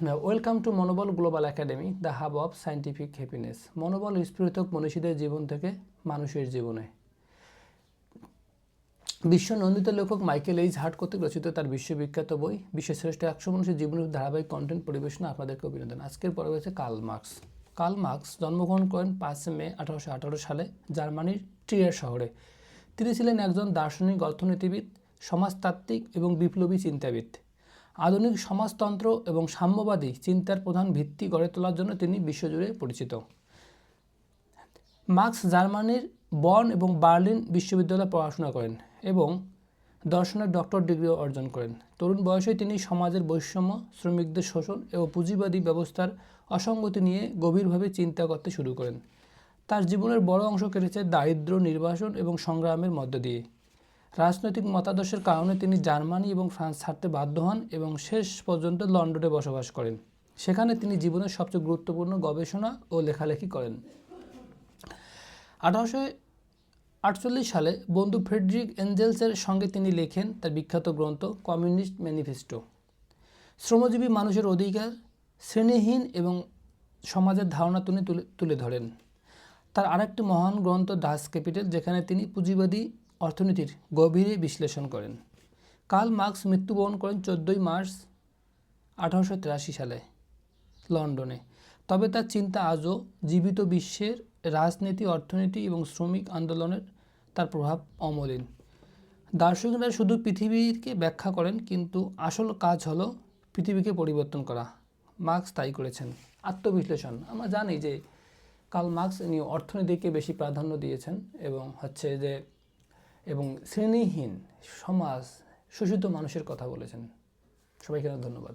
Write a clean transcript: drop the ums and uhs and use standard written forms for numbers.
Welcome to মনোবল global academy, the hub of scientific happiness. মনোবল স্ফূর্তক মনীষীদের জীবন থেকে মানুষের জীবনে। বিশ্ব নন্দিত লেখক মাইকেল এইচ হার্ট কর্তৃক রচিত তার বিশ্ববিখ্যাত বই বিশ্বশ্রেষ্ঠ 100 মানুষের জীবনের ধারাবাহিক কন্টেন্ট পরিবেশনা আপনাদেরকে অভিনন্দন। আজকের পর্বে হচ্ছে কার্ল মার্কস। কার্ল মার্কস জন্মগ্রহণ করেন 5 মে 1818 সালে জার্মানির ট্রিয়ার শহরে। তিনি ছিলেন একজন দার্শনিক, অর্থনীতিবিদ, সমাজতাত্ত্বিক এবং বিপ্লবী চিন্তাবিদ। আধুনিক সমাজতন্ত্র এবং সাম্যবাদী চিন্তার প্রধান ভিত্তি গড়ে তোলার জন্য তিনি বিশ্বজুড়ে পরিচিত। মার্কস জার্মানির বর্ন এবং বার্লিন বিশ্ববিদ্যালয়ে পড়াশোনা করেন এবং দর্শনের ডক্টর ডিগ্রি অর্জন করেন। তরুণ বয়সে তিনি সমাজের বৈষম্য, শ্রমিকদের শোষণ এবং পুঁজিবাদী ব্যবস্থার অসঙ্গতি নিয়ে গভীরভাবে চিন্তা করতে শুরু করেন। তার জীবনের বড় অংশ কেটেছে দারিদ্র্য নির্বাসন এবং সংগ্রামের মধ্য দিয়ে। রাজনৈতিক মতাদর্শের কারণে তিনি জার্মানি এবং ফ্রান্স ছাড়তে বাধ্য হন এবং শেষ পর্যন্ত লন্ডনে বসবাস করেন। সেখানে তিনি জীবনের সবচেয়ে গুরুত্বপূর্ণ গবেষণা ও লেখালেখি করেন। 1848 সালে বন্ধু ফ্রেডরিক এঞ্জেলসের সঙ্গে তিনি লেখেন তার বিখ্যাত গ্রন্থ কমিউনিস্ট ম্যানিফেস্টো। শ্রমজীবী মানুষের অধিকার, শ্রেণীহীন এবং সমাজের ধারণা তিনি তুলে ধরেন। তার আরেকটি মহান গ্রন্থ ডাস ক্যাপিটাল, যেখানে তিনি পুঁজিবাদী অর্থনীতির গভীরে বিশ্লেষণ করেন। কার্ল মার্কস মৃত্যুবরণ করেন 14 মার্চ 1883 সালে লন্ডনে। তবে তার চিন্তা আজও জীবিত। বিশ্বের রাজনীতি, অর্থনীতি এবং শ্রমিক আন্দোলনের তার প্রভাব অমলিন। দার্শনিকরা শুধু পৃথিবীকে ব্যাখ্যা করেন, কিন্তু আসল কাজ হলো পৃথিবীকে পরিবর্তন করা। মার্কস তাই করেছেন। আত্মবিশ্লেষণ। আমরা জানি যে কার্ল মার্কস ইনি অর্থনীতিকে বেশি প্রাধান্য দিয়েছেন এবং শ্রেণীহীন সমাজ, শোষিত মানুষের কথা বলেছেন। সবাইকে ধন্যবাদ।